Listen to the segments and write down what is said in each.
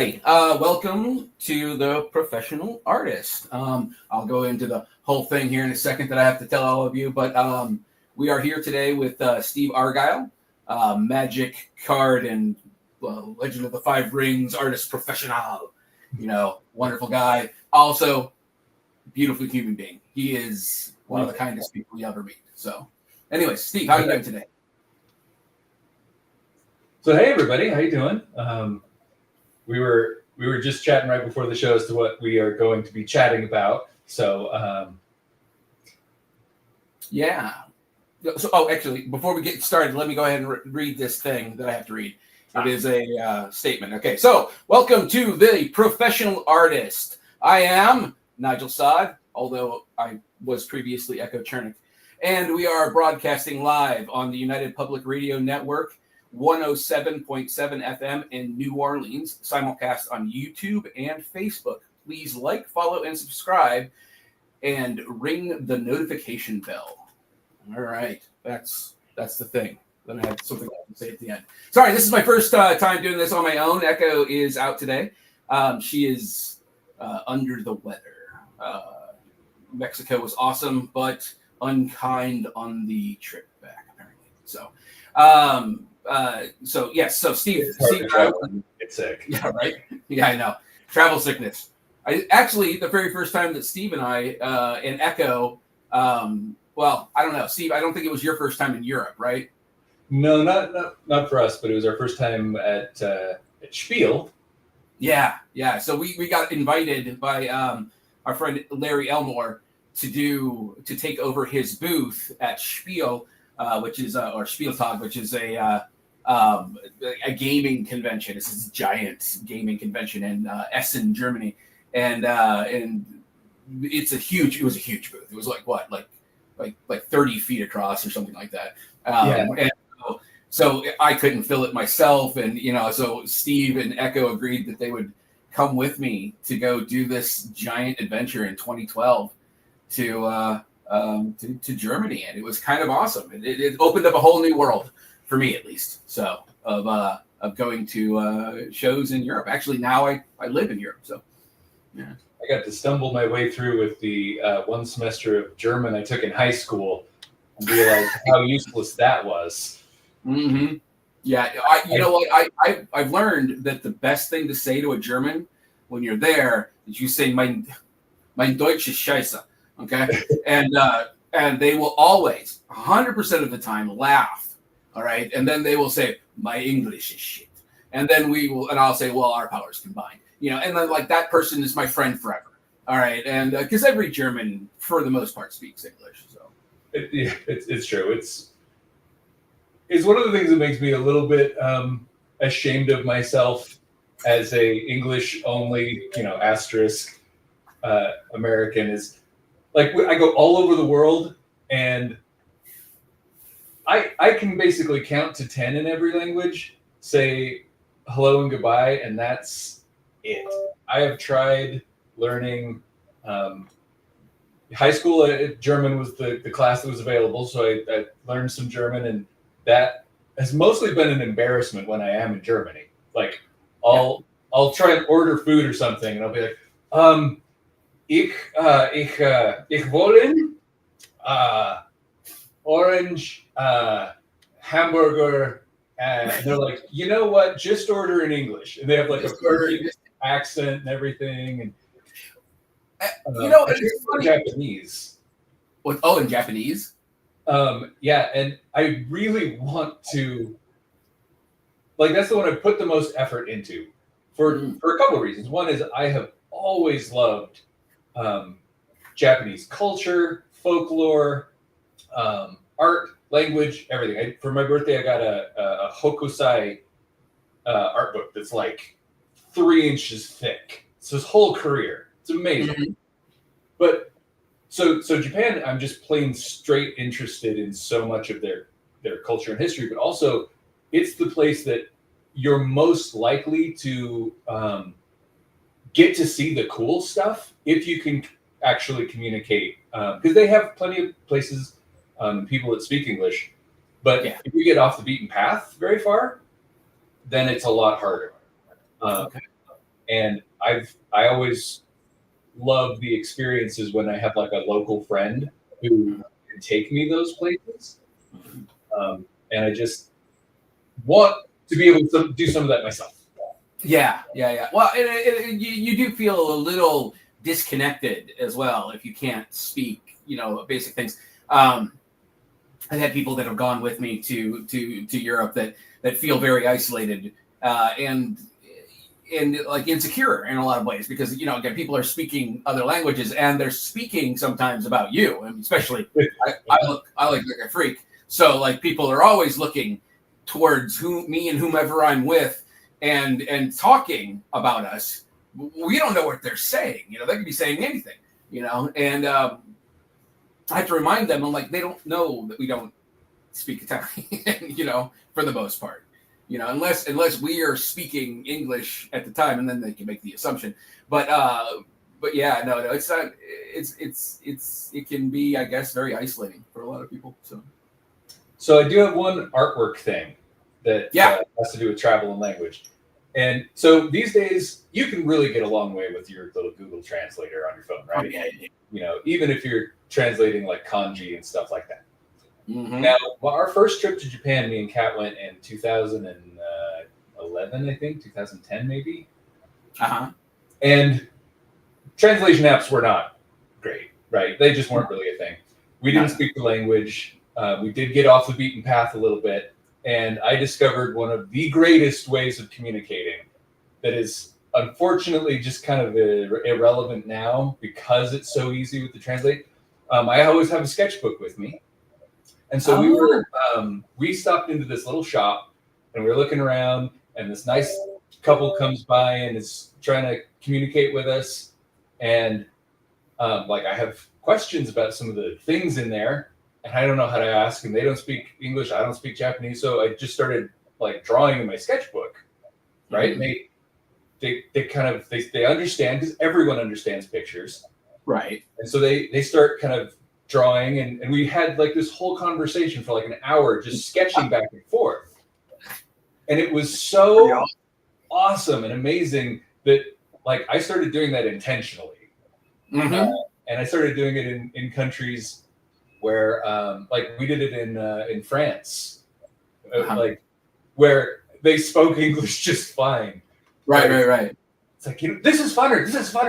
everybody. Welcome to the Professional Artist. I'll go into the whole thing here in a second that I have to tell all of you, but we are here today with Steve Argyle, Magic Card and Legend of the Five Rings artist professional. You know, wonderful guy. Also, beautiful human being. He is one of the kindest people you ever meet. So, anyways, Steve, how are you doing today? So hey everybody, how you doing? We were just chatting right before the show as to what we are going to be chatting about. So yeah. So actually, before we get started, let me go ahead and read this thing that I have to read. It is a statement. Okay, so welcome to the Professional Artist. I am Nigel, although I was previously Echo Chernik, and we are broadcasting live on the United Public Radio Network. 107.7 FM in New Orleans, simulcast on YouTube and Facebook. Please like, follow, and subscribe, and ring the notification bell. All right, that's the thing. Then I have something I can say at the end. Sorry, this is my first time doing this on my own. Echo is out today. She is under the weather. Mexico was awesome, but unkind on the trip back, apparently. So yes, so Steve, get sick. Yeah, right. Yeah, I know. Travel sickness. The very first time that Steve and I and Echo, well, I don't know, Steve. I don't think it was your first time in Europe, right? No, not for us, but it was our first time at Spiel. Yeah. So we got invited by our friend Larry Elmore to take over his booth at Spiel. Which is or Spieltag, which is a gaming convention. This is a giant gaming convention in Essen, Germany, and it was a huge booth. It was like 30 feet across or something like that. And so I couldn't fill it myself, and so Steve and Echo agreed that they would come with me to go do this giant adventure in 2012 to Germany, and it was kind of awesome. It opened up a whole new world for me, at least. So of going to shows in Europe. Actually, now I live in Europe, so yeah. I got to stumble my way through with the one semester of German I took in high school and realized how useless that was. Mm-hmm. Yeah, I've learned that the best thing to say to a German when you're there is you say mein Deutsch ist scheiße. Okay, and they will always, 100% of the time, laugh. All right, and then they will say, "My English is shit," and then I'll say, "Well, our powers combined," and then like that person is my friend forever. All right, and because every German, for the most part, speaks English, so it's true. It's one of the things that makes me a little bit ashamed of myself as a English only, asterisk American is. Like, I go all over the world, and I can basically count to 10 in every language, say hello and goodbye, and that's it. I have tried learning high school. German was the class that was available, so I learned some German, and that has mostly been an embarrassment when I am in Germany. Like, I'll try and order food or something, and I'll be like, Ich wollen orange hamburger, and they're like, you know what? Just order in English, and they have like a perfect accent and everything. And it's funny. Japanese. In Japanese? Yeah, and I really want to. Like, that's the one I put the most effort into for a couple of reasons. One is I have always loved Japanese culture, folklore, art, language, everything. For my birthday, I got a Hokusai art book that's like 3 inches thick. It's his whole career. It's amazing. Mm-hmm. But so Japan, I'm just plain straight interested in so much of their culture and history, but also it's the place that you're most likely to get to see the cool stuff if you can actually communicate, because they have plenty of places, people that speak English, but if you get off the beaten path very far, then it's a lot harder. And I always love the experiences when I have like a local friend who can take me those places. And I just want to be able to do some of that myself. Yeah. Well, you do feel a little disconnected as well if you can't speak, basic things. I've had people that have gone with me to Europe that feel very isolated and like insecure in a lot of ways because again people are speaking other languages and they're speaking sometimes about you, and especially I look like a freak, so like people are always looking towards me and whomever I'm with and talking about us. We don't know what they're saying. They could be saying anything. And I have to remind them. I'm like, they don't know that we don't speak Italian. For the most part. Unless we are speaking English at the time, and then they can make the assumption. But yeah, no, it's not. It can be, I guess, very isolating for a lot of people. So I do have one artwork thing that has to do with travel and language. And so these days, you can really get a long way with your little Google Translator on your phone, right? Yeah. Even if you're translating like kanji and stuff like that. Mm-hmm. Now, our first trip to Japan, me and Kat went in 2011, I think, 2010 maybe. Uh-huh. And translation apps were not great, right? They just weren't really a thing. We didn't speak the language. We did get off the beaten path a little bit. And I discovered one of the greatest ways of communicating that is unfortunately just kind of irrelevant now because it's so easy with the translate. I always have a sketchbook with me. And so we stopped into this little shop and we were looking around and this nice couple comes by and is trying to communicate with us. And I have questions about some of the things in there. And I don't know how to ask, and they don't speak English. I don't speak Japanese, so I just started like drawing in my sketchbook, right? Mm-hmm. And they understand because everyone understands pictures, right? And so they start kind of drawing, and we had like this whole conversation for like an hour, just sketching back and forth, and it was so awesome and amazing that like I started doing that intentionally, mm-hmm. And I started doing it in countries where like we did it in France, like where they spoke English just fine. Right. It's like, this is funner.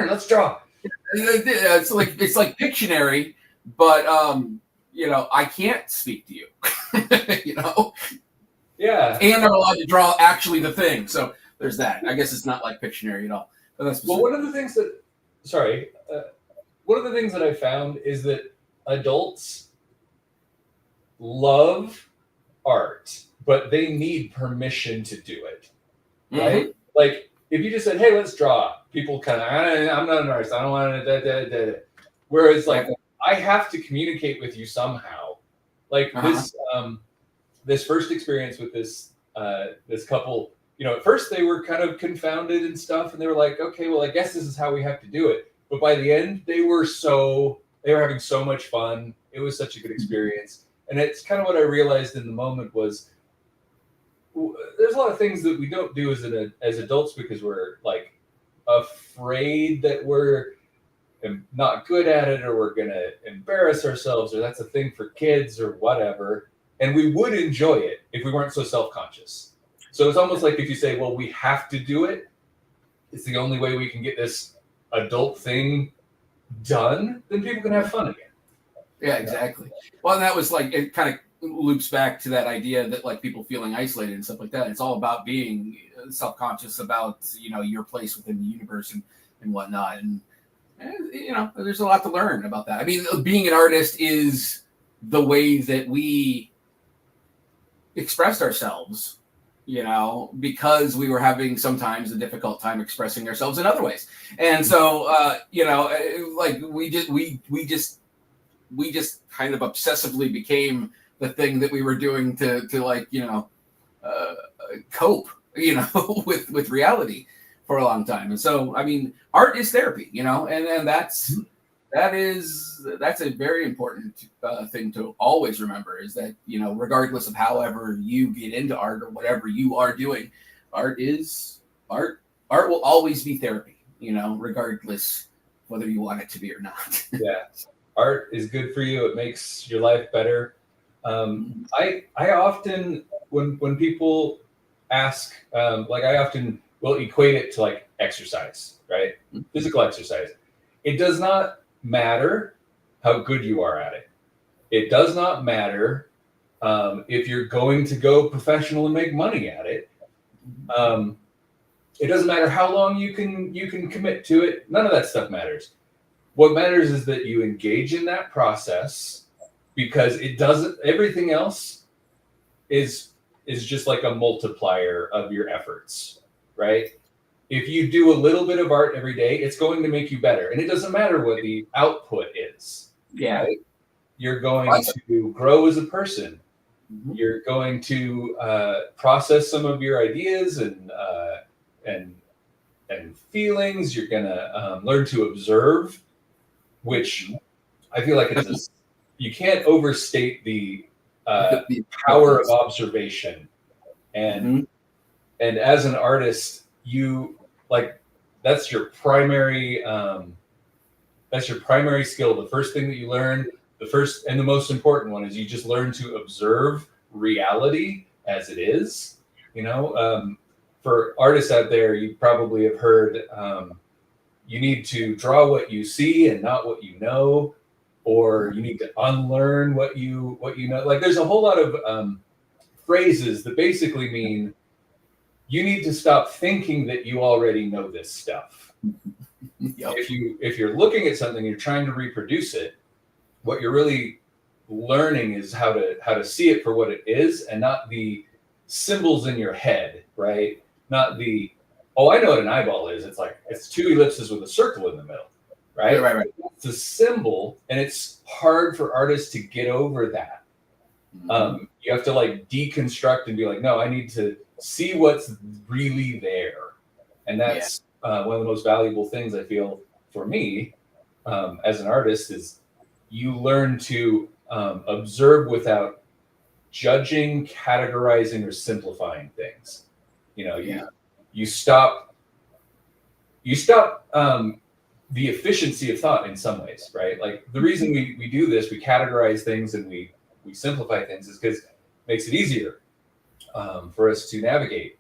Let's draw. It's like Pictionary, but I can't speak to you. Yeah. And I'm allowed to draw actually the thing. So there's that. I guess it's not like Pictionary at all. But that's one of the things that I found is that adults love art, but they need permission to do it, right? Mm-hmm. Like if you just said, "Hey, let's draw," people kind of, "I'm not an artist. I don't want to." Whereas, like, I have to communicate with you somehow. Like this first experience with this couple, at first they were kind of confounded and stuff, and they were like, "Okay, well, I guess this is how we have to do it." But by the end, they were having so much fun. It was such a good experience. And it's kind of what I realized in the moment was there's a lot of things that we don't do as adults because we're like afraid that we're not good at it or we're going to embarrass ourselves or that's a thing for kids or whatever. And we would enjoy it if we weren't so self-conscious. So it's almost like if you say, well, we have to do it. It's the only way we can get this adult thing done, then people can have fun again. Yeah, exactly. Well, and that was like, it kind of loops back to that idea that like people feeling isolated and stuff like that. It's all about being self-conscious about, your place within the universe and whatnot. And, there's a lot to learn about that. I mean, being an artist is the way that we expressed ourselves, because we were having sometimes a difficult time expressing ourselves in other ways. And so, like we just kind of obsessively became the thing that we were doing to like, cope, with reality for a long time. And so, I mean, art is therapy, and that's a very important thing to always remember is that, regardless of however you get into art or whatever you are doing, art is art art will always be therapy, regardless whether you want it to be or not. Yeah, art is good for you. It makes your life better. I often, when people ask, I often will equate it to like exercise, right? Physical exercise. It does not matter how good you are at it. It does not matter if you're going to go professional and make money at it. It doesn't matter how long you can commit to it. None of that stuff matters. What matters is that you engage in that process, because it doesn't. Everything else is just like a multiplier of your efforts, right? If you do a little bit of art every day, it's going to make you better, and it doesn't matter what the output is. Yeah, right? You're going to grow as a person. You're going to process some of your ideas and feelings. You're going to learn to observe, which I feel like you can't overstate the power of observation. And as an artist, that's your primary skill. The first thing that you learn, the first and the most important one, is you just learn to observe reality as it is. For artists out there, you probably have heard you need to draw what you see and not what you know, or you need to unlearn what you know. Like, there's a whole lot of phrases that basically mean you need to stop thinking that you already know this stuff. Yep. If you're looking at something, you're trying to reproduce it, what you're really learning is how to see it for what it is, and not the symbols in your head, right? Not the, I know what an eyeball is. It's two ellipses with a circle in the middle, right? Right. It's a symbol, and it's hard for artists to get over that. You have to deconstruct and be like, no, I need to see what's really there. And that's one of the most valuable things I feel for me as an artist is you learn to observe without judging, categorizing, or simplifying things. You stop the efficiency of thought in some ways, right? Like, the reason we do this, we categorize things and we simplify things, is because it makes it easier for us to navigate.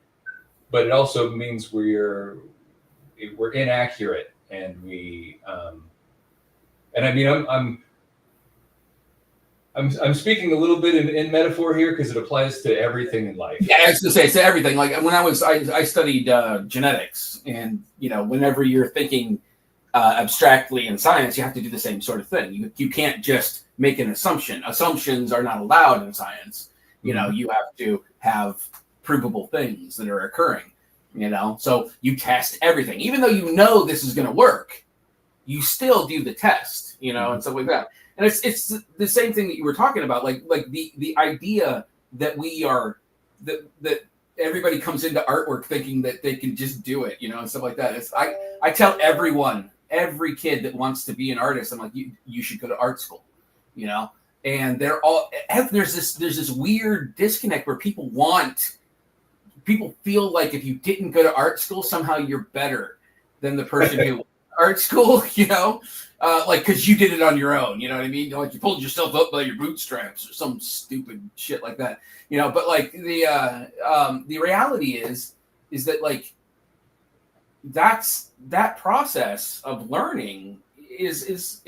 But it also means we're inaccurate, and I'm speaking a little bit in metaphor here because it applies to everything in life. Yeah, I was gonna say it's everything. Like, when I studied genetics, and whenever you're thinking abstractly in science, you have to do the same sort of thing. You can't just make an assumption. Assumptions are not allowed in science. You have to have provable things that are occurring. So you test everything, even though this is going to work. You still do the test, and stuff like that. And it's the same thing that you were talking about, like the idea that that everybody comes into artwork thinking that they can just do it, and stuff like that. I tell every kid that wants to be an artist, I'm like, you should go to art school, and there's this weird disconnect where people feel like if you didn't go to art school, somehow you're better than the person who went to art school, because you did it on your own, you know what I mean? Like, you pulled yourself up by your bootstraps or some stupid shit like that, but the reality is that that process of learning is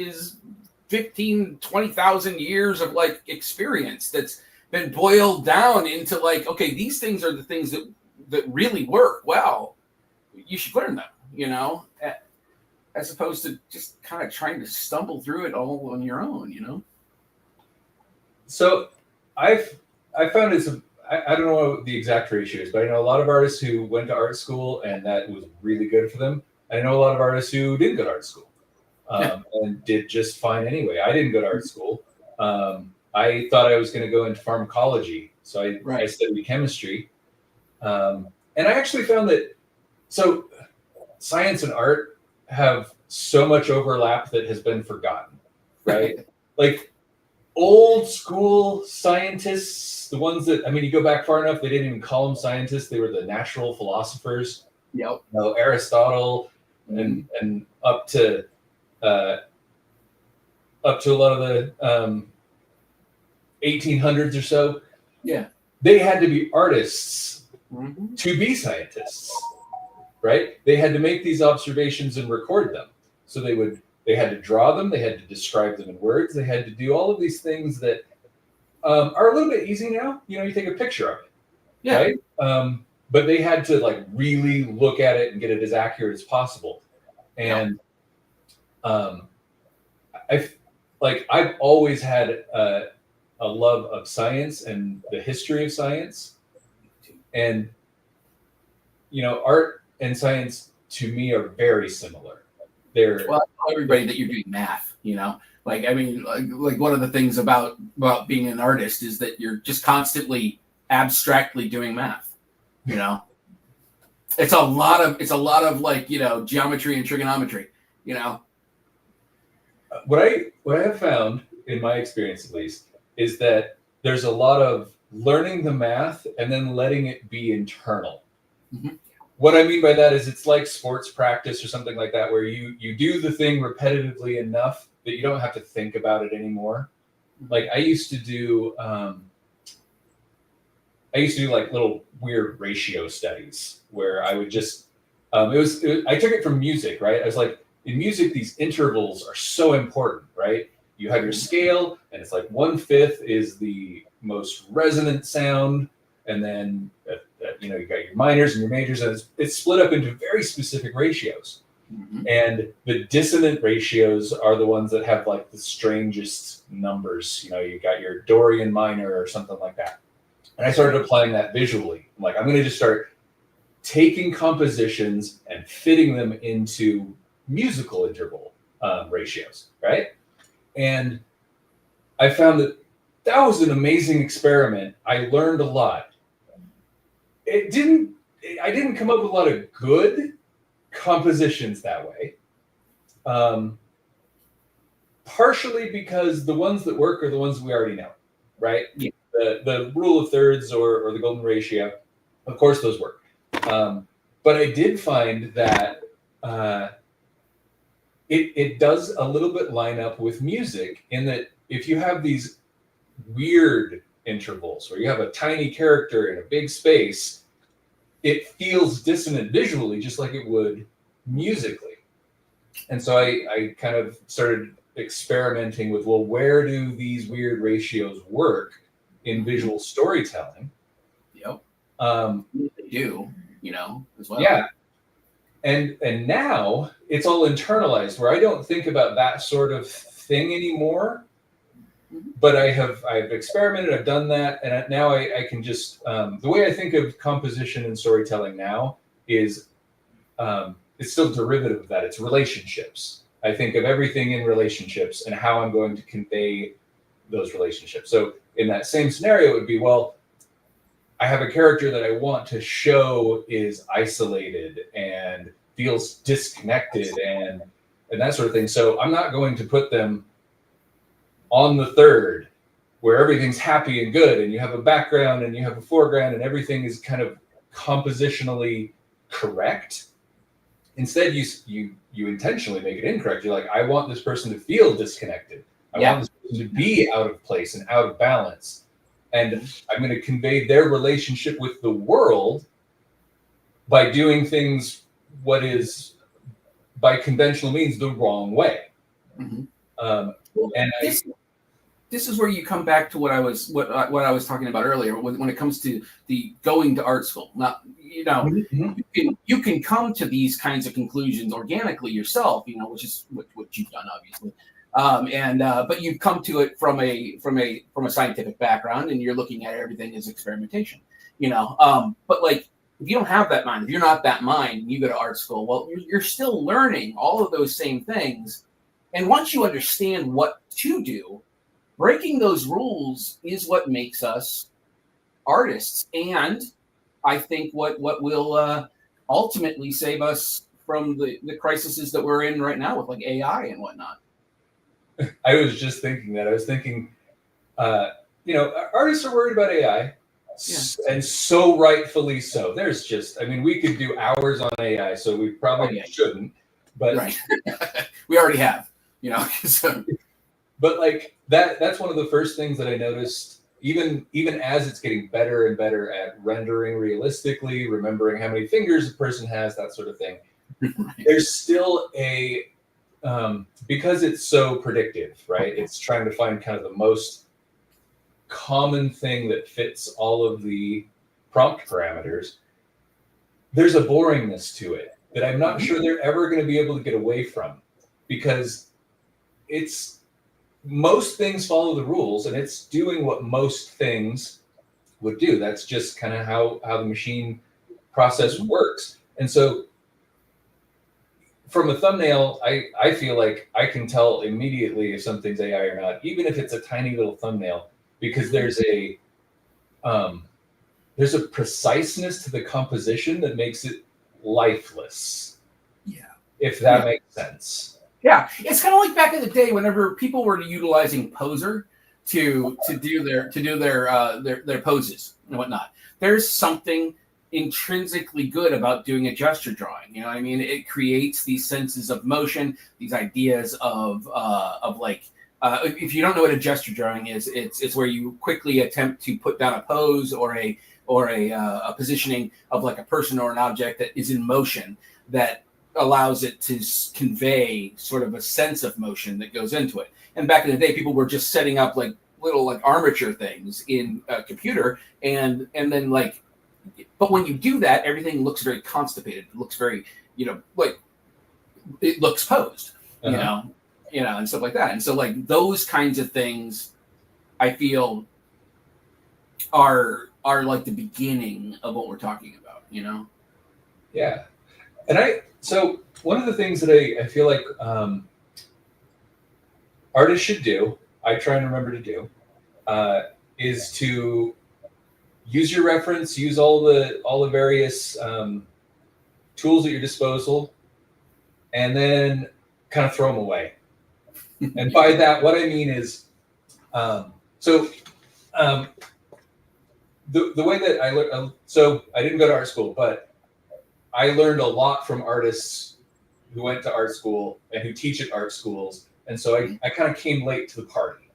15,000-20,000 years of experience that's been boiled down into okay, these things are the things that really work well. You should learn them, as opposed to just kind of trying to stumble through it all on your own, So I found I don't know what the exact ratio is, but I know a lot of artists who went to art school and that was really good for them. I know a lot of artists who didn't go to art school and did just fine anyway. I didn't go to art school. I thought I was going to go into pharmacology, so I studied chemistry. And I actually found that science and art have so much overlap that has been forgotten, right? Like, old school scientists, the ones that, you go back far enough, they didn't even call them scientists. They were the natural philosophers. Yep. Aristotle, and up to a lot of the 1800s or so. Yeah. They had to be artists to be scientists, right? They had to make these observations and record them. So they had to draw them, they had to describe them in words, they had to do all of these things that are a little bit easy now. You take a picture of it, right? But they had to like really look at it and get it as accurate as possible. And I've always had a love of science and the history of science, and art and science to me are very similar. Well, I tell everybody that you're doing math. Like one of the things about being an artist is that you're just constantly abstractly doing math. It's a lot of like geometry and trigonometry. What I have found in my experience, at least, is that there's a lot of learning the math and then letting it be internal. What I mean by that is it's like sports practice or something like that, where you do the thing repetitively enough that you don't have to think about it anymore. Like I used to do like little weird ratio studies where I would just I took it from music, right? I was like, in music, these intervals are so important, right? You have your scale, and it's like 1/5 is the most resonant sound, and then you got your minors and your majors, and it's split up into very specific ratios. And the dissonant ratios are the ones that have like the strangest numbers. You got your Dorian minor or something like that. And I started applying that visually. I'm like, I'm going to just start taking compositions and fitting them into musical interval ratios, right? And I found that was an amazing experiment. I learned a lot. I didn't come up with a lot of good compositions that way. Partially because the ones that work are the ones we already know, right? Yeah. The rule of thirds or the golden ratio, of course, those work. But I did find that it does a little bit line up with music in that if you have these weird intervals where you have a tiny character in a big space, it feels dissonant visually just like it would musically. And so I kind of started experimenting with, well, where do these weird ratios work in visual storytelling? Yep. They do, as well. Yeah. And now it's all internalized where I don't think about that sort of thing anymore. But I've experimented, I've done that, and now I can just the way I think of composition and storytelling now is it's still derivative of that. It's relationships. I think of everything in relationships and how I'm going to convey those relationships. So in that same scenario, it would be, well, I have a character that I want to show is isolated and feels disconnected and that sort of thing. So I'm not going to put them on the third where everything's happy and good and you have a background and you have a foreground and everything is kind of compositionally correct. Instead, you intentionally make it incorrect. You're like, I want this person to feel disconnected. I want this person to be out of place and out of balance. And I'm going to convey their relationship with the world by doing things what is, by conventional means, the wrong way. This is where you come back to what I was talking about earlier when it comes to the going to art school. Now, you can come to these kinds of conclusions organically yourself, which is what you've done, obviously. But you've come to it from a scientific background, and you're looking at everything as experimentation. But like, if you don't have that mind, if you're not that mind, and you go to art school, well, you're still learning all of those same things. And once you understand what to do, breaking those rules is what makes us artists, and I think what will ultimately save us from the crises that we're in right now with like AI and whatnot. I was just thinking that. I was thinking, artists are worried about AI. And so rightfully so. There's just, I mean, we could do hours on AI, so we probably shouldn't. But right. We already have, you know. So. But like that's one of the first things that I noticed, even as it's getting better and better at rendering realistically, remembering how many fingers a person has, that sort of thing. Right. There's still a because it's so predictive, right? It's trying to find kind of the most common thing that fits all of the prompt parameters. There's a boringness to it that I'm not sure they're ever going to be able to get away from, because it's most things follow the rules and it's doing what most things would do. That's just kind of how the machine process works. And so from a thumbnail, I feel like I can tell immediately if something's AI or not, even if it's a tiny little thumbnail, because there's a preciseness to the composition that makes it lifeless. Yeah. If that makes sense. Yeah. It's kind of like back in the day whenever people were utilizing Poser to do their poses and whatnot. There's something intrinsically good about doing a gesture drawing. You know what I mean? It creates these senses of motion, these ideas of like, if you don't know what a gesture drawing is, it's where you quickly attempt to put down a pose or a positioning of like a person or an object that is in motion that allows it to convey sort of a sense of motion that goes into it. And back in the day, people were just setting up like little like armature things in a computer, and then like, but when you do that, everything looks very constipated. It looks very, like it looks posed, you know, and stuff like that. And so like those kinds of things, I feel are like the beginning of what we're talking about, you know? Yeah. And so one of the things that I feel like artists should do, I try and remember to do, is to use your reference, use all the various tools at your disposal, and then kind of throw them away. And by that, what I mean is, the way that I learned, so I didn't go to art school, but I learned a lot from artists who went to art school and who teach at art schools. And so I kind of came late to the party.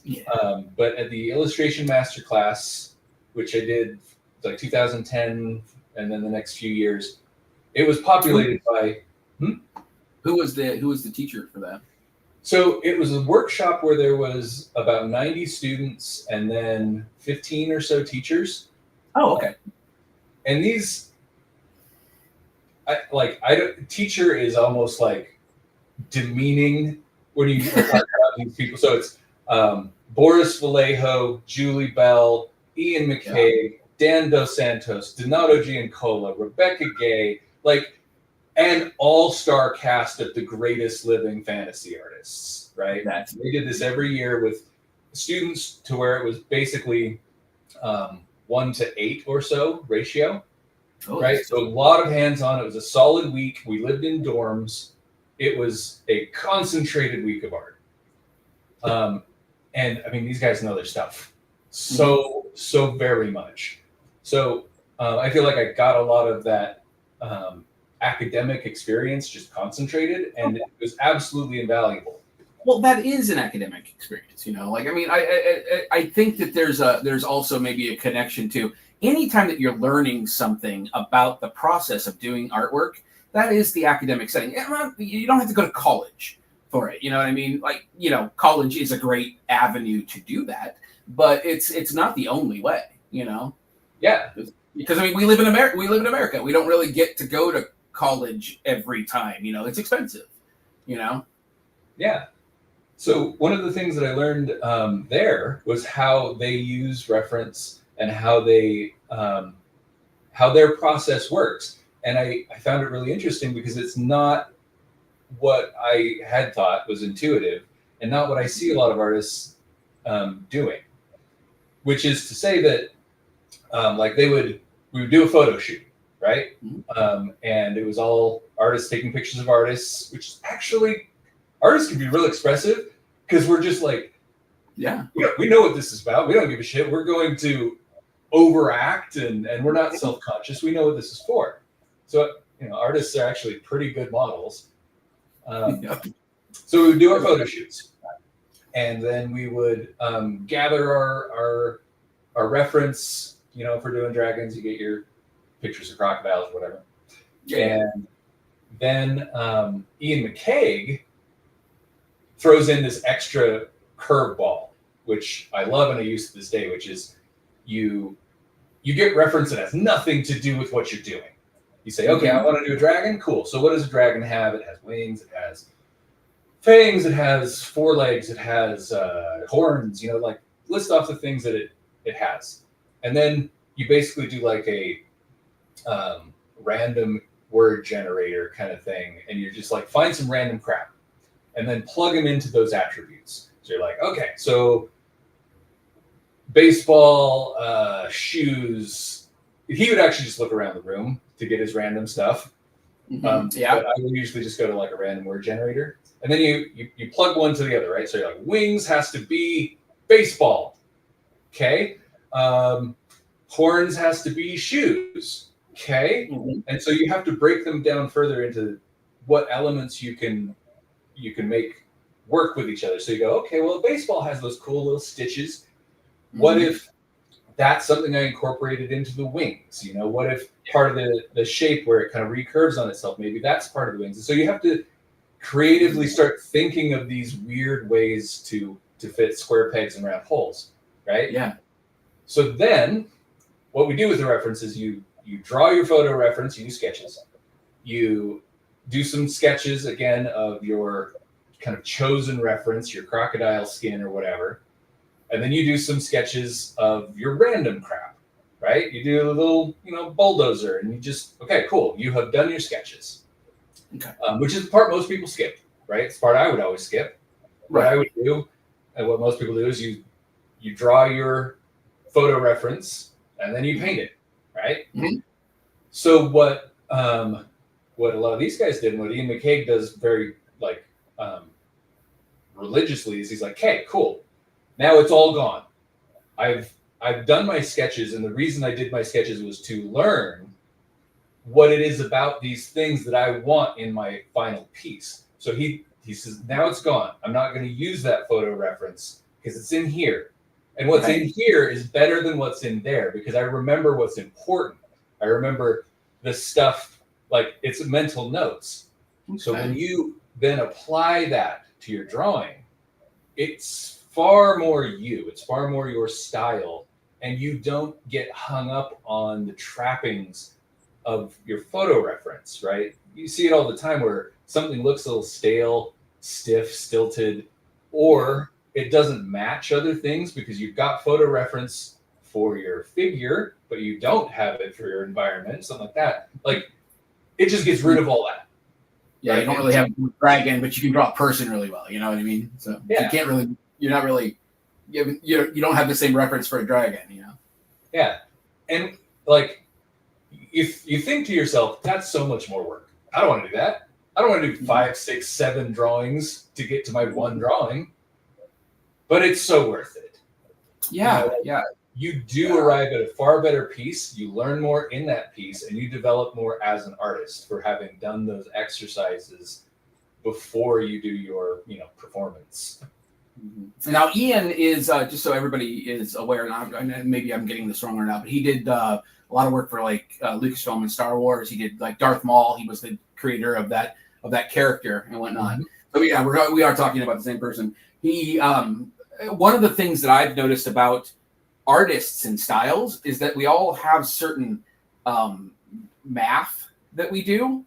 Yeah. But at the illustration masterclass, which I did like 2010, and then the next few years, it was populated by. Who was the teacher for that? So it was a workshop where there was about 90 students and then 15 or so teachers. Oh, okay. And these, teacher is almost like demeaning when you talk about these people. So it's Boris Vallejo, Julie Bell, Ian McCabe, Dan Dos Santos, Donato Giancola, Rebecca Gay, like an all-star cast of the greatest living fantasy artists, right? They did this every year with students to where it was basically 1-to-8 or so ratio, right? So a lot of hands-on. It was a solid week. We lived in dorms. It was a concentrated week of art. And I mean, these guys know their stuff so very much. So I feel like I got a lot of that academic experience just concentrated, and it was absolutely invaluable. Well, that is an academic experience, you know. Like, I mean, I think that there's also maybe a connection to anytime that you're learning something about the process of doing artwork. That is the academic setting. You don't have to go to college for it. You know what I mean? Like, you know, college is a great avenue to do that, but it's not the only way, you know? Yeah. Because I mean, we live in America. We don't really get to go to college every time, you know. It's expensive, you know? Yeah. So one of the things that I learned there was how they use reference and how they how their process works. And I found it really interesting because it's not what I had thought was intuitive and not what I see a lot of artists doing, which is to say that like we would do a photo shoot, right? And it was all artists taking pictures of artists, which actually artists can be real expressive because we're just like, yeah, we know what this is about. We don't give a shit. We're going to overact and we're not self-conscious. We know what this is for. So, artists are actually pretty good models. So we would do our photo shoots, and then we would gather our reference. If we're doing dragons, you get your pictures of crocodiles or whatever. Yeah. And then Ian McCaig throws in this extra curveball, which I love and I use to this day, which is you get reference that has nothing to do with what you're doing. You say, okay, I want to do a dragon. Cool. So what does a dragon have? It has wings. It has fangs. It has forelegs. It has horns. List off the things that it has. And then you basically do like a random word generator kind of thing. And you're just like, find some random crap and then plug them into those attributes. So you're like, okay, so baseball, shoes. He would actually just look around the room to get his random stuff. But I would usually just go to like a random word generator. And then you plug one to the other, right? So you're like, wings has to be baseball. Okay. Horns has to be shoes. Okay. And so you have to break them down further into what elements you can make work with each other. So you go, okay, well, baseball has those cool little stitches. What if that's something I incorporated into the wings? What if part of the shape where it kind of recurves on itself, maybe that's part of the wings. And so you have to creatively start thinking of these weird ways to fit square pegs and round holes, right? Yeah. So then what we do with the reference is you draw your photo reference, you do sketches. You do some sketches, again, of your kind of chosen reference, your crocodile skin or whatever. And then you do some sketches of your random crap, right? You do a little, bulldozer, and you just, okay, cool. You have done your sketches, which is the part most people skip, right? It's the part I would always skip. What I would do, and what most people do, is you draw your photo reference, and then you paint it, right? So what a lot of these guys did, and what Ian McCaig does very religiously, is he's like, okay, cool. Now it's all gone. I've done my sketches, and the reason I did my sketches was to learn what it is about these things that I want in my final piece. So he says, now it's gone. I'm not going to use that photo reference because it's in here. And what's in here is better than what's in there because I remember what's important. I remember the stuff, like it's mental notes. So when you then apply that to your drawing, it's far more you. It's far more your style. And you don't get hung up on the trappings of your photo reference, right? You see it all the time where something looks a little stale, stiff, stilted, or it doesn't match other things because you've got photo reference for your figure, but you don't have it for your environment, something like that. Like, it just gets rid of all that. Yeah, right? You don't really have a dragon, but you can draw a person really well. You know what I mean? So you can't really, you're not really, you don't have the same reference for a dragon, Yeah. And like, if you think to yourself, that's so much more work. I don't want to do that. I don't want to do 5, 6, 7 drawings to get to my one drawing, but it's so worth it. Yeah. You do arrive at a far better piece. You learn more in that piece, and you develop more as an artist for having done those exercises before you do your, performance. Now, Ian is just so everybody is aware, and maybe I'm getting this wrong or not, but he did a lot of work for like Lucasfilm and Star Wars. He did like Darth Maul. He was the creator of that character and whatnot. So yeah, we are talking about the same person. He one of the things that I've noticed about artists and styles is that we all have certain math that we do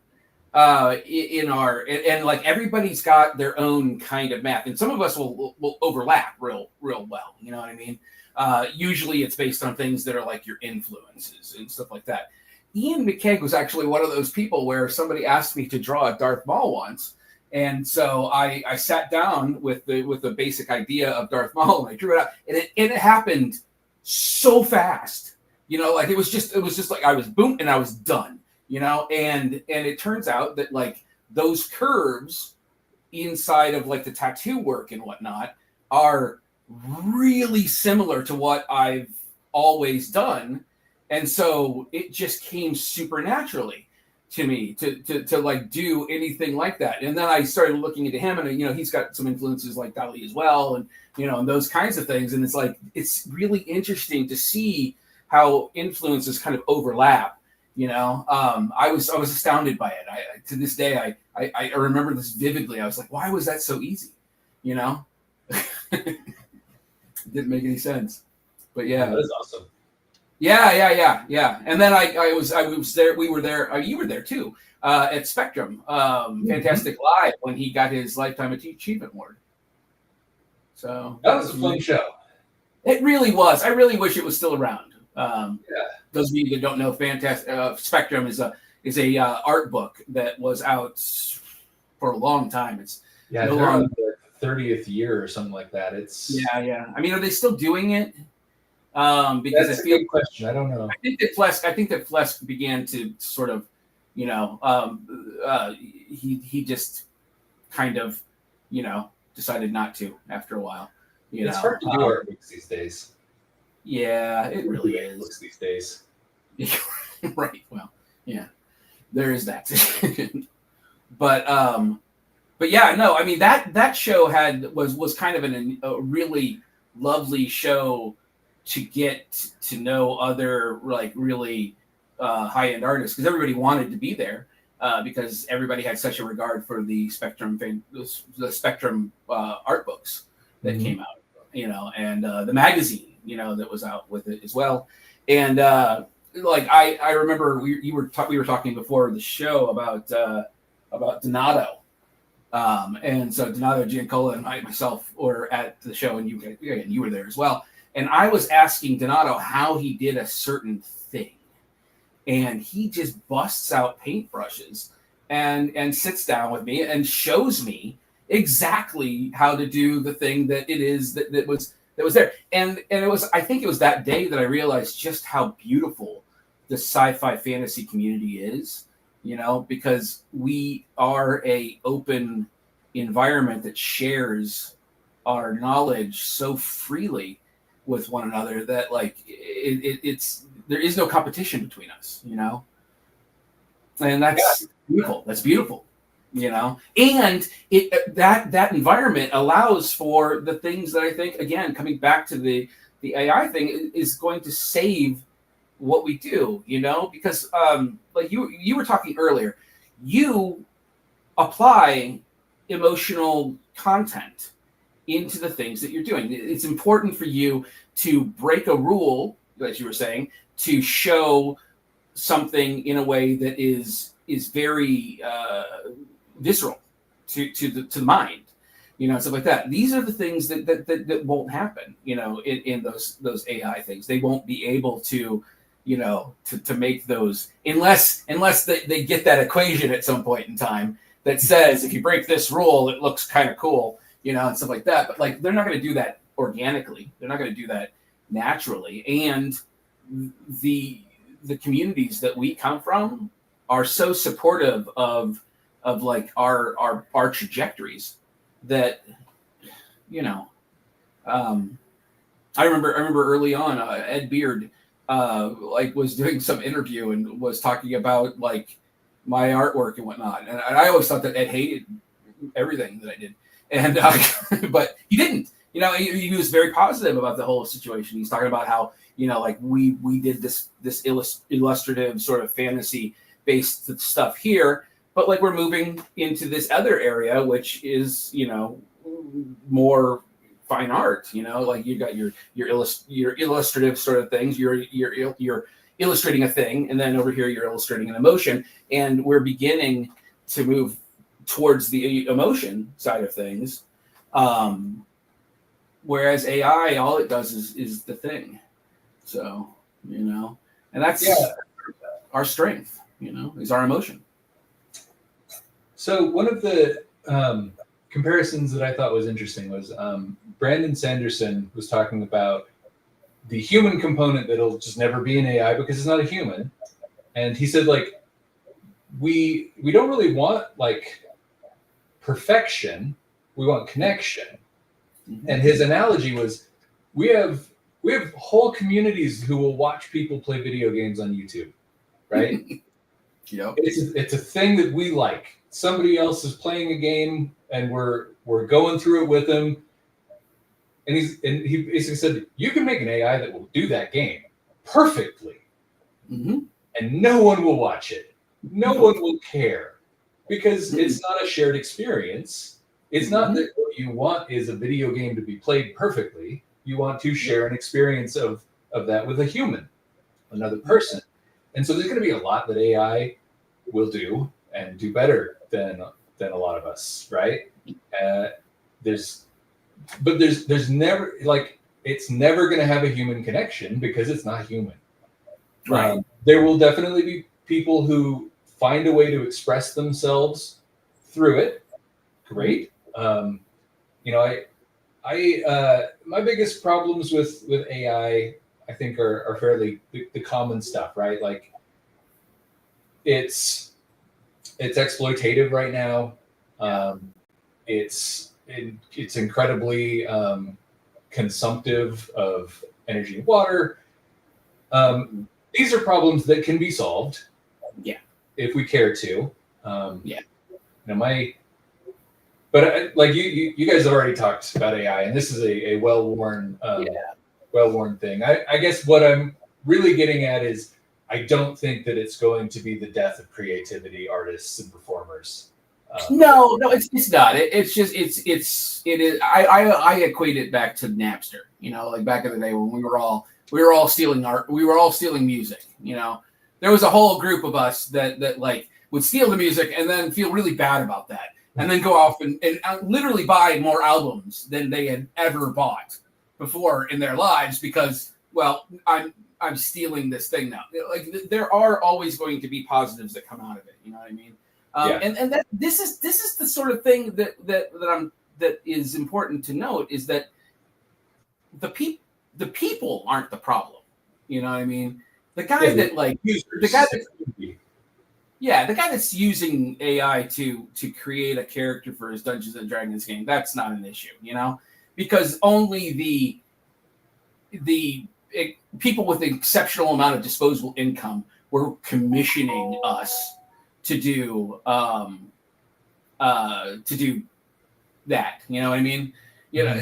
in our and like everybody's got their own kind of math, and some of us will overlap real well. You know what I mean? Usually it's based on things that are like your influences and stuff like that. Ian McCaig was actually one of those people where somebody asked me to draw a Darth Maul once. And so I sat down with the basic idea of Darth Maul and I drew it out, and it happened so fast, like it was just like I was boom and I was done, and it turns out that like those curves inside of like the tattoo work and whatnot are really similar to what I've always done. And so it just came super naturally to me to like do anything like that. And then I started looking into him, and he's got some influences like Dali as well, and and those kinds of things. And it's like it's really interesting to see how influences kind of overlap. I was astounded by it. To this day, I remember this vividly. I was like, why was that so easy? It didn't make any sense. But yeah, that is awesome. Yeah. And then I was there. We were there. You were there too at Spectrum, Fantastic Live, when he got his Lifetime Achievement Award. So that was a fun show. It really was. I really wish it was still around. Those of you that don't know, Spectrum is a art book that was out for a long time. It's no longer the 30th year or something like that. It's yeah. I mean, are they still doing it? Because that's a good question. I don't know. I think that Flesk began to sort of, he just kind of, decided not to after a while. It's hard to do art books these days. Yeah, it really is. Books these days. Right. Well, yeah, there is that. But yeah, no, I mean that show was kind of a really lovely show to get to know other like really high-end artists, because everybody wanted to be there because everybody had such a regard for the Spectrum art books that came out, and the magazine, that was out with it as well. And like I remember we were talking before the show about Donato. And so Donato Giancola and myself were at the show, and you were there as well. And I was asking Donato how he did a certain thing, and he just busts out paintbrushes and sits down with me and shows me exactly how to do the thing that it is that was there. And I think it was that day that I realized just how beautiful the sci-fi fantasy community is, because we are a open environment that shares our knowledge so freely with one another that like it's there is no competition between us, and that's beautiful. That's beautiful, and that environment allows for the things that I think, again, coming back to the AI thing, is going to save what we do, because like you were talking earlier, you apply emotional content into the things that you're doing. It's important for you to break a rule, as you were saying, to show something in a way that is very visceral to the mind, stuff like that. These are the things that won't happen, in those AI things. They won't be able to, to make those unless they get that equation at some point in time that says if you break this rule, it looks kind of cool, and stuff like that. But like, they're not going to do that organically. They're not going to do that naturally. And the communities that we come from are so supportive of like our trajectories that, I remember early on, Ed Beard like was doing some interview and was talking about like my artwork and whatnot. And I always thought that Ed hated everything that I did. And but he didn't. He was very positive about the whole situation. He's talking about how, like we did this illustrative sort of fantasy based stuff here, but like we're moving into this other area, which is, more fine art. Like you got your illustrative sort of things. You're illustrating a thing, and then over here you're illustrating an emotion, and we're beginning to move towards the emotion side of things. Whereas AI, all it does is the thing. So, and that's our strength, is our emotion. So one of the comparisons that I thought was interesting was Brandon Sanderson was talking about the human component that'll just never be an AI because it's not a human. And he said, like, we don't really want like perfection, we want connection. Mm-hmm. And his analogy was we have we have whole communities who will watch people play video games on YouTube, right? Yep. It's a thing that we like. Somebody else is playing a game, and we're going through it with them. And he basically said, you can make an AI that will do that game perfectly, and no one will watch it. No one will care because it's not a shared experience. It's not that what you want is a video game to be played perfectly. You want to share an experience of that with a human, another person. And so there's going to be a lot that AI will do and do better than a lot of us, right? There's never, like, it's never going to have a human connection because it's not human. Right. There will definitely be people who find a way to express themselves through it. Great. You know, my biggest problems with AI, I think, are fairly the common stuff, right? Like, it's exploitative right now. It's incredibly consumptive of energy and water. These are problems that can be solved, if we care to. You know, like you guys have already talked about AI, and this is a well-worn thing. I guess what I'm really getting at is I don't think that it's going to be the death of creativity, artists, and performers. No, it's not. It is. I equate it back to Napster. You know, like back in the day when we were all stealing art. We were all stealing music. You know, there was a whole group of us that like would steal the music and then feel really bad about that, and then go off and literally buy more albums than they had ever bought before in their lives because, well, I'm stealing this thing now. Like there are always going to be positives that come out of it. You know what I mean? And that this is the sort of thing that is important to note is that the people aren't the problem. You know what I mean? The guy the guy that's using AI to create a character for his Dungeons and Dragons game, that's not an issue, you know, because only the people with an exceptional amount of disposable income were commissioning us to do that. You know what I mean? You know,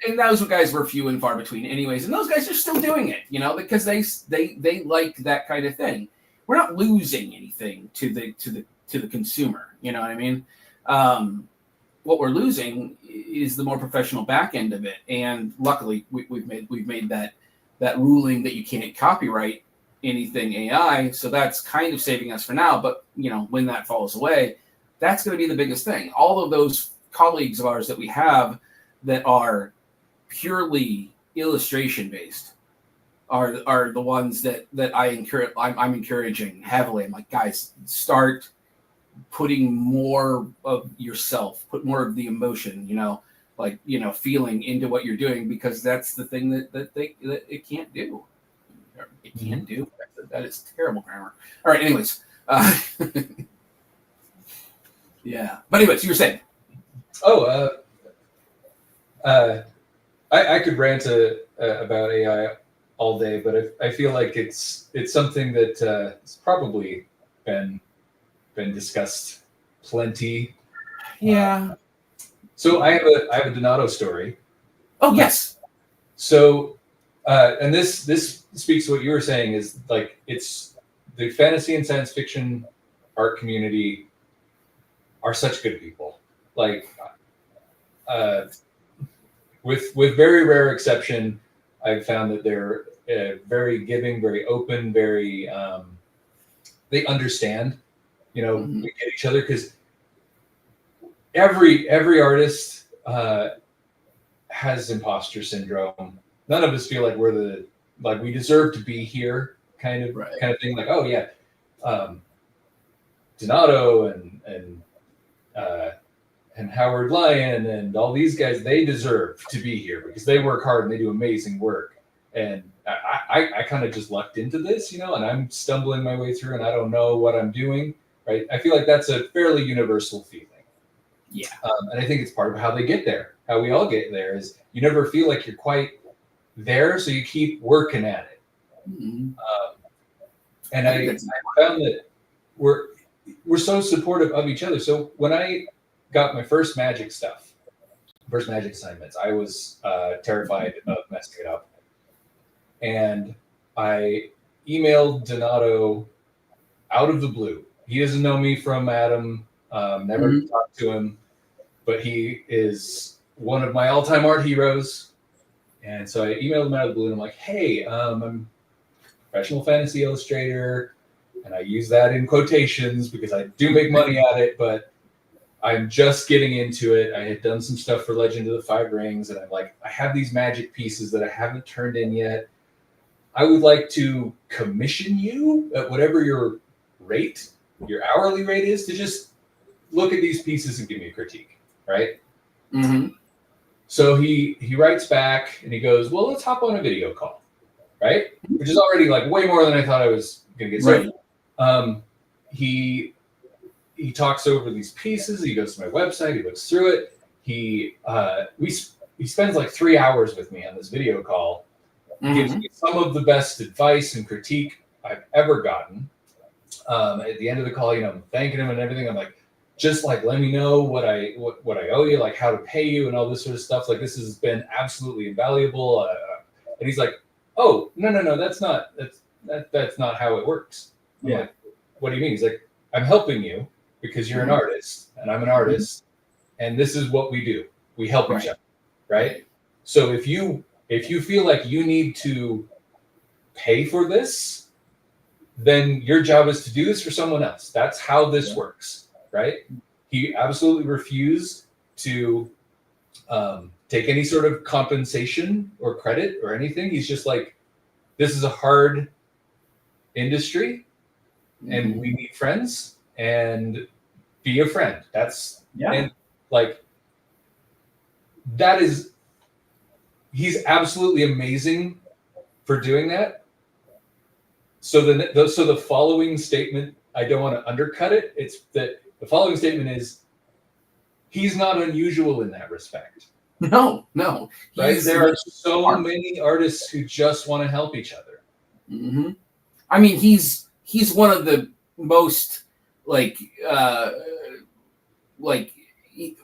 and those guys were few and far between, anyways. And those guys are still doing it, you know, because they like that kind of thing. We're not losing anything to the consumer. You know what I mean? What we're losing is the more professional back end of it. And luckily, we've made that ruling that you can't copyright anything AI. So that's kind of saving us for now. But you know, when that falls away, that's going to be the biggest thing. All of those colleagues of ours that we have that are purely illustration based are the ones that I'm encouraging heavily. I'm like, guys, start putting more of yourself, put more of the emotion, you know, like, you know, feeling into what you're doing, because that's the thing that it can't do. It can't do. That is terrible grammar. All right. Anyways, yeah. But anyways, you were saying. I could rant about AI all day, but I feel like it's something that it's probably been discussed plenty. Yeah. So I have a Donato story. Oh yes. So, and this speaks to what you were saying, is like, it's the fantasy and science fiction art community are such good people. Like, with very rare exception, I've found that they're very giving, very open, very they understand. You know, we get each other, because every artist has imposter syndrome. None of us feel like we deserve to be here, kind of thing. Like, oh yeah, Donato and Howard Lyon and all these guys, they deserve to be here because they work hard and they do amazing work. And I kind of just lucked into this, you know, and I'm stumbling my way through and I don't know what I'm doing, right? I feel like that's a fairly universal feeling. Yeah. And I think it's part of how they get there. How we all get there is you never feel like you're quite there, so you keep working at it. Mhm. And I found that we're so supportive of each other. So when I got my first magic assignments, I was terrified of messing it up, and I emailed Donato out of the blue. He doesn't know me from Adam. Never talked to him, but he is one of my all-time art heroes. And so I emailed him out of the blue, and I'm like, "Hey, I'm a professional fantasy illustrator, and I use that in quotations because I do make money at it, but I'm just getting into it. I had done some stuff for Legend of the Five Rings, and I'm like, I have these magic pieces that I haven't turned in yet. I would like to commission you at whatever your hourly rate is, to just look at these pieces and give me a critique, right?" Mm-hmm. So he writes back and he goes, "Well, let's hop on a video call," right? Which is already like way more than I thought I was going to get. Right. So he talks over these pieces. He goes to my website. He looks through it. He spends like 3 hours with me on this video call. Gives me some of the best advice and critique I've ever gotten. At the end of the call, I'm thanking him and everything. I'm like, just like, let me know what I owe you, like how to pay you and all this sort of stuff. Like, this has been absolutely invaluable. And he's like, "Oh, no, that's not how it works." I'm like, "What do you mean?" He's like, "I'm helping you because you're an artist and I'm an artist, and this is what we do. We help each other, right? So if you feel like you need to pay for this, then your job is to do this for someone else. That's how this works." Right? He absolutely refused to take any sort of compensation or credit or anything. He's just like, "This is a hard industry, and we need friends, and be a friend." And like, that is, he's absolutely amazing for doing that. So the following statement, I don't want to undercut it. It's that the following statement is, he's not unusual in that respect. No. Right? There are so many artists who just want to help each other. Mm-hmm. I mean, he's one of the most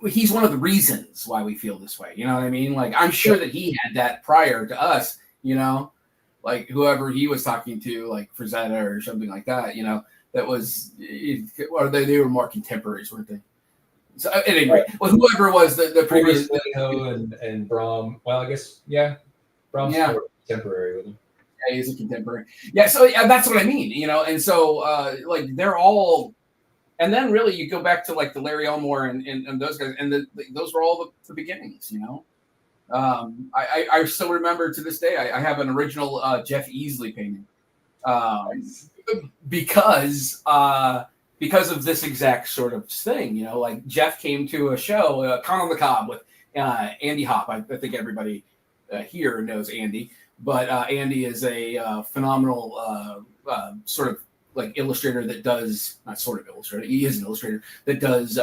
he's one of the reasons why we feel this way. You know what I mean? Like, I'm sure that he had that prior to us. Like whoever he was talking to, like Frazetta or something like that. That was, or they were more contemporaries, weren't they? So at any rate, whoever was the previous and Brahm. Well, I guess Brahm's more contemporary with him. Yeah, he's a contemporary. Yeah, so that's what I mean, and so like they're all, and then really you go back to like the Larry Elmore and those guys, and those were all the beginnings, I still remember to this day. I have an original Jeff Easley painting. Because of this exact sort of thing, like Jeff came to a show, Con on the Cob, with Andy Hopp. I think everybody here knows Andy, but Andy is a phenomenal sort of like illustrator that does, not sort of illustrator, he is an illustrator that does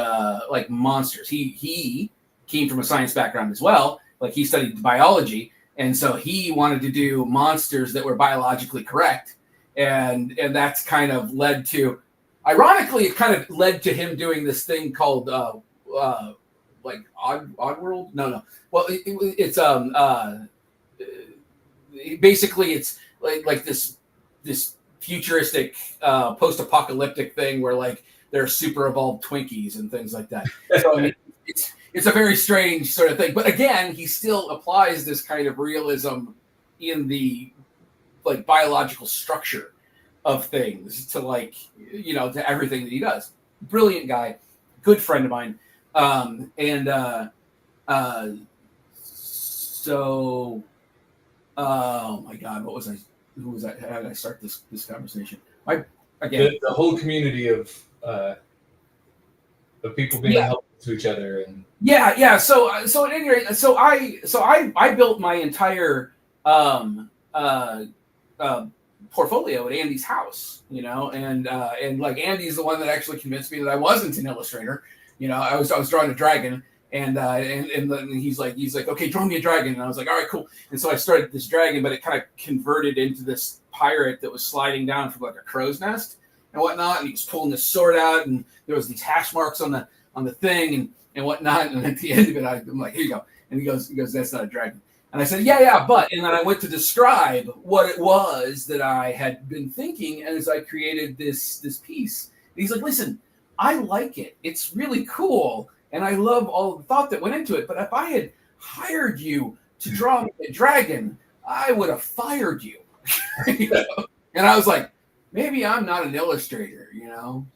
like monsters. He came from a science background as well. Like, he studied biology, and so he wanted to do monsters that were biologically correct. And that's kind of led to, ironically, it kind of led to him doing this thing called like Oddworld. No. Well, it's basically it's like this futuristic post-apocalyptic thing where like there are super evolved Twinkies and things like that. So I mean, it's a very strange sort of thing. But again, he still applies this kind of realism in the like biological structure of things to like, to everything that he does. Brilliant guy, good friend of mine. So, oh my God, who was I? How did I start this conversation? The whole community of people being helpful to each other, and So at any rate, so I built my entire portfolio at Andy's house, and like Andy's the one that actually convinced me that I wasn't an illustrator. I was drawing a dragon, And then he's like, okay, draw me a dragon. And I was like, all right, cool. And so I started this dragon, but it kind of converted into this pirate that was sliding down from like a crow's nest and whatnot. And he was pulling this sword out, and there was these hash marks on the thing and whatnot. And at the end of it, I'm like, here you go. And he goes, that's not a dragon. And I said, yeah, but. And then I went to describe what it was that I had been thinking as I created this piece. And he's like, listen, I like it. It's really cool. And I love all the thought that went into it. But if I had hired you to draw me a dragon, I would have fired you. You know? And I was like, maybe I'm not an illustrator, you know?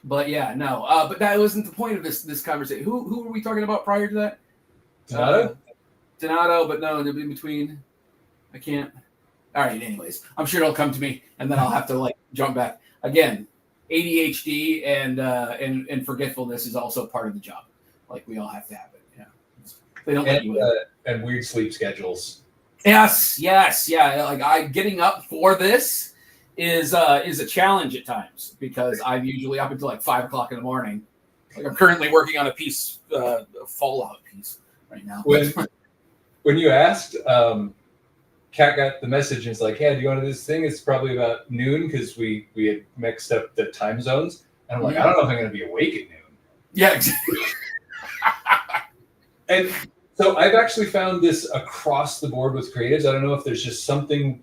But yeah, no. But that wasn't the point of this conversation. Who were we talking about prior to that? Donato, but no, in between. I can't. All right, anyways. I'm sure it'll come to me, and then I'll have to like jump back. Again, ADHD and forgetfulness is also part of the job. Like we all have to have it. Yeah. They don't let you in. And weird sleep schedules. Yes, yeah. Like getting up for this is a challenge at times because I'm usually up until like 5 o'clock in the morning. Like I'm currently working on a piece, a Fallout piece right now. When you asked, Kat got the message and it's like, hey, do you want to do this thing? It's probably about noon because we had mixed up the time zones. And I'm like, I don't know if I'm going to be awake at noon. Yeah, exactly. And so I've actually found this across the board with creatives. I don't know if there's just something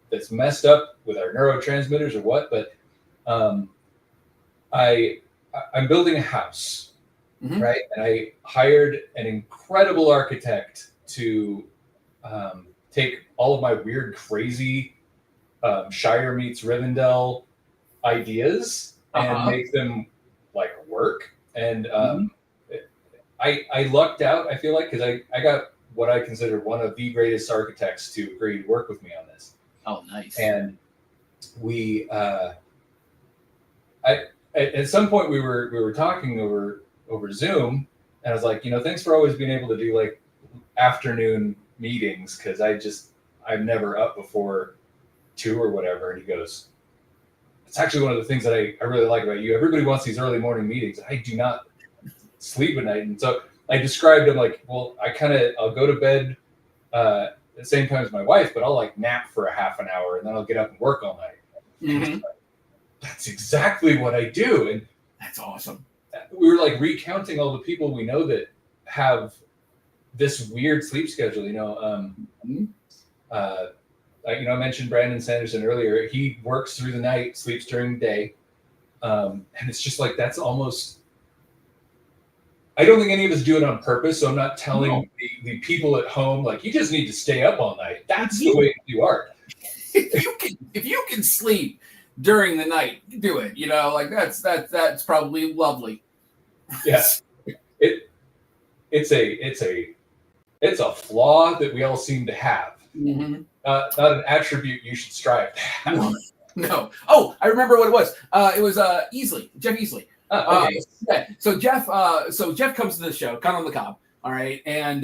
that's messed up with our neurotransmitters or what, but I'm building a house, right? And I hired an incredible architect to take all of my weird, crazy Shire meets Rivendell ideas and make them like work. And I lucked out, I feel like, because I got what I consider one of the greatest architects to agree to work with me on this. Oh, nice. And we, at some point we were talking over Zoom, and I was like, thanks for always being able to do like afternoon meetings because I'm never up before 2 or whatever. And he goes, it's actually one of the things that I really like about you. Everybody wants these early morning meetings. I do not sleep at night. And so I described him like, well, I'll go to bed at the same time as my wife, but I'll like nap for a half an hour and then I'll get up and work all night. Mm-hmm. Like, that's exactly what I do. And that's awesome. We were like recounting all the people we know that have this weird sleep schedule, I mentioned Brandon Sanderson earlier. He works through the night, sleeps during the day. And it's just like, that's almost, I don't think any of us do it on purpose. So I'm not telling the people at home, like, you just need to stay up all night. That's the way to do art. If you can sleep during the night, do it, like that's probably lovely. Yes. It's a flaw that we all seem to have. Mm-hmm. Not an attribute you should strive to have. No. Oh, I remember what it was. It was Jeff Easley. Okay. So Jeff comes to the show, Con on the Cob, all right, and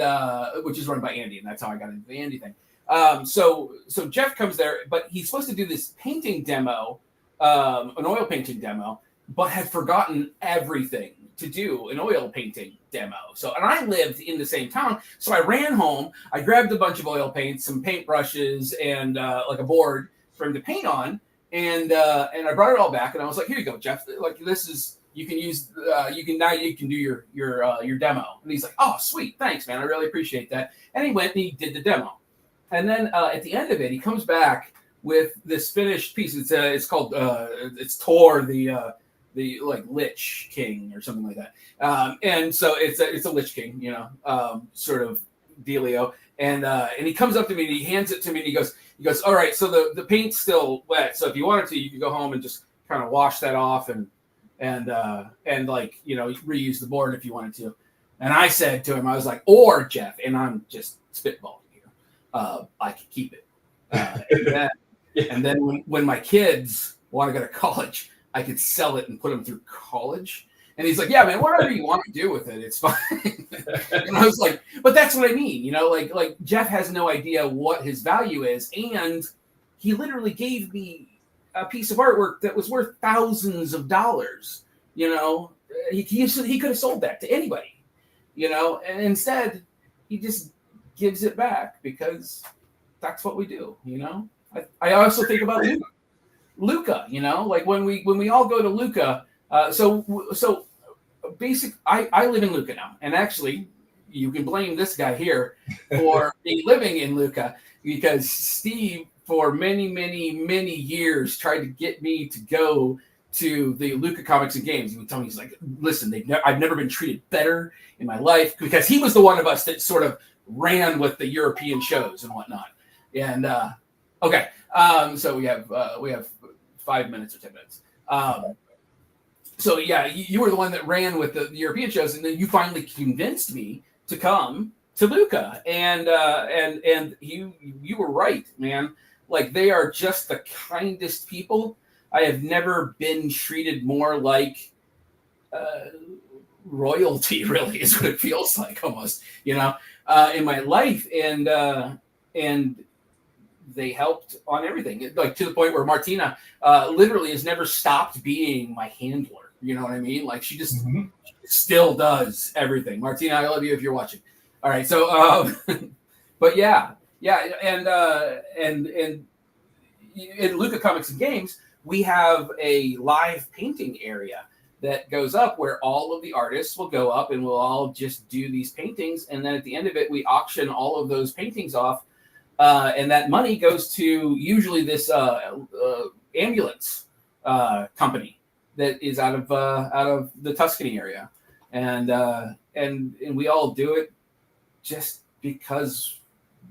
which is run by Andy, and that's how I got into the Andy thing. So Jeff comes there, but he's supposed to do this painting demo, an oil painting demo, but had forgotten everything to do an oil painting demo. And I lived in the same town, so I ran home. I grabbed a bunch of oil paints, some paint brushes, and like a board for him to paint on, and I brought it all back, and I was like, "Here you go, Jeff. Like this is you can use you can do your demo." And he's like, "Oh, sweet, thanks, man. I really appreciate that." And he went and he did the demo, and then at the end of it, he comes back with this finished piece. It's called it's Tor the like Lich King or something like that. And so it's a Lich King, sort of dealio. And he comes up to me and he hands it to me and he goes, all right, so the paint's still wet. So if you wanted to, you could go home and just kind of wash that off and like, reuse the board if you wanted to. And I said to him, I was like, or Jeff, and I'm just spitballing here, I could keep it. And then when my kids want to go to college, I could sell it and put them through college. And he's like, yeah, man, whatever you want to do with it, it's fine. And I was like, but that's what I mean. Like Jeff has no idea what his value is. And he literally gave me a piece of artwork that was worth thousands of dollars. He could have sold that to anybody. and instead he just gives it back because that's what we do. I also think about Luca, like when we all go to Luca. So basic. I live in Luca now, and actually, you can blame this guy here for me living in Luca because Steve, for many, many, many years, tried to get me to go to the Luca Comics and Games. He would tell me, he's like, listen, I've never been treated better in my life, because he was the one of us that sort of ran with the European shows and whatnot. And okay, so we have 5 minutes or 10 minutes. So yeah, you were the one that ran with the European shows, and then you finally convinced me to come to Luca, and you were right, man. Like, they are just the kindest people. I have never been treated more like royalty, really, is what it feels like, almost, in my life, and they helped on everything, like to the point where Martina literally has never stopped being my handler. You know what I mean? Like, she just still does everything. Martina, I love you if you're watching. All right, so but yeah, and in Luca Comics and Games, we have a live painting area that goes up where all of the artists will go up and we'll all just do these paintings, and then at the end of it, we auction all of those paintings off. And that money goes to usually this ambulance company that is out of the Tuscany area, and we all do it just because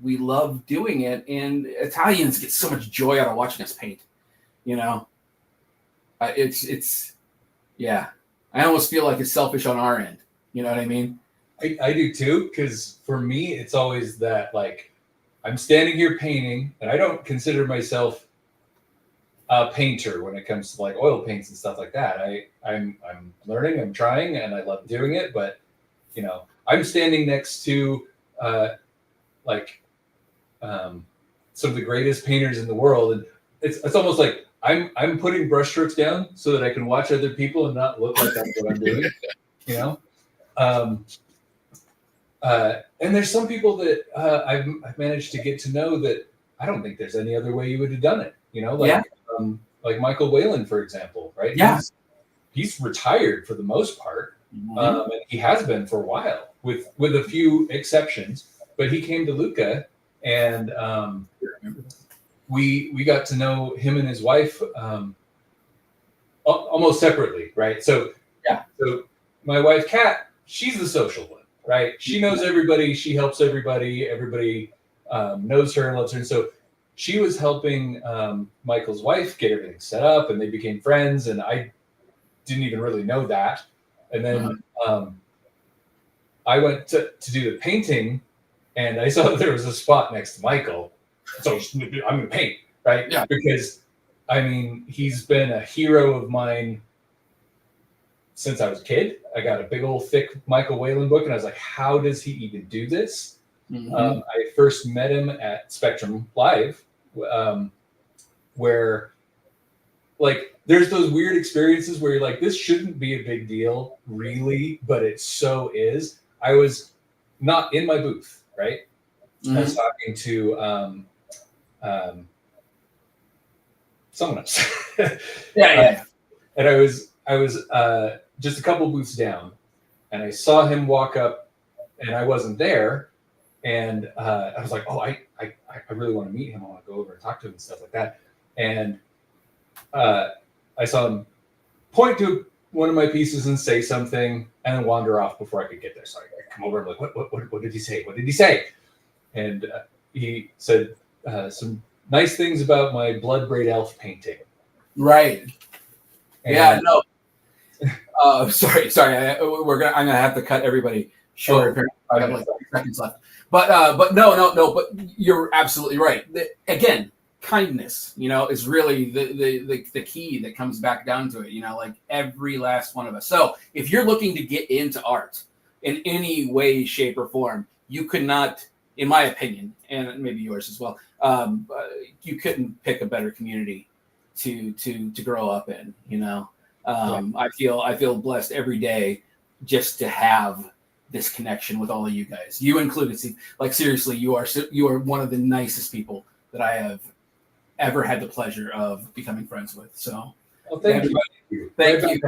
we love doing it. And Italians get so much joy out of watching us paint. It's yeah. I almost feel like it's selfish on our end. You know what I mean? I do too, because for me, it's always that, like, I'm standing here painting, and I don't consider myself a painter when it comes to like oil paints and stuff like that. I'm learning, I'm trying, and I love doing it. But I'm standing next to some of the greatest painters in the world, and it's almost like I'm putting brushstrokes down so that I can watch other people and not look like that's what I'm doing. And there's some people that I've managed to get to know that I don't think there's any other way you would have done it. Like Michael Whalen, for example, right? Yeah. He's retired for the most part, Mm-hmm. And he has been for a while, with a few exceptions. But he came to Luca, and we got to know him and his wife almost separately, right? So my wife, Kat, she's the social one, right? She knows everybody. She helps everybody. Everybody knows her and loves her. And so she was helping Michael's wife get everything set up, and they became friends. And I didn't even really know that. And then I went to do the painting, and I saw that there was a spot next to Michael. So I'm going to paint, right? Yeah. Because, I mean, he's been a hero of mine since I was a kid. I got a big old thick Michael Whalen book, and I was like, how does he even do this? Mm-hmm. I first met him at Spectrum Live, where, like, there's those weird experiences where you're like, this shouldn't be a big deal, really, but it so is. I was not in my booth, right? Mm-hmm. I was talking to someone else. Yeah. And I was just a couple booths down, and I saw him walk up, and I wasn't there, and I was like, oh, I really want to meet him. I want to go over and talk to him and stuff like that. And I saw him point to one of my pieces and say something, and then wander off before I could get there. So I come over and I'm like, what did he say? What did he say? And he said some nice things about my blood braid elf painting. Right. And yeah. No. Sorry. I'm gonna have to cut everybody short. I have like 30 seconds left. But no. But you're absolutely right. Again, kindness, is really the key that comes back down to it. Like every last one of us. So if you're looking to get into art in any way, shape, or form, you could not, in my opinion, and maybe yours as well, you couldn't pick a better community to grow up in. I feel blessed every day just to have this connection with all of you guys, you included. Steve. Like seriously, you are one of the nicest people that I have ever had the pleasure of becoming friends with. So, well, thank you. Thank you.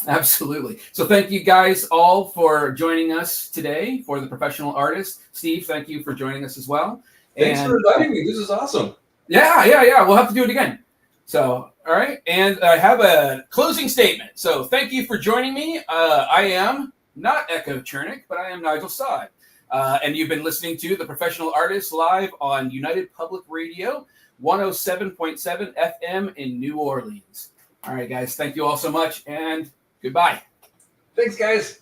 Absolutely. So thank you guys all for joining us today for The Professional Artist. Steve, thank you for joining us as well. Thanks for inviting me. This is awesome. Yeah. We'll have to do it again. So, all right. And I have a closing statement. So thank you for joining me. I am not Echo Chernik, but I am Nigel Sod. And you've been listening to The Professional Artist live on United Public Radio, 107.7 FM in New Orleans. All right, guys. Thank you all so much, and goodbye. Thanks, guys.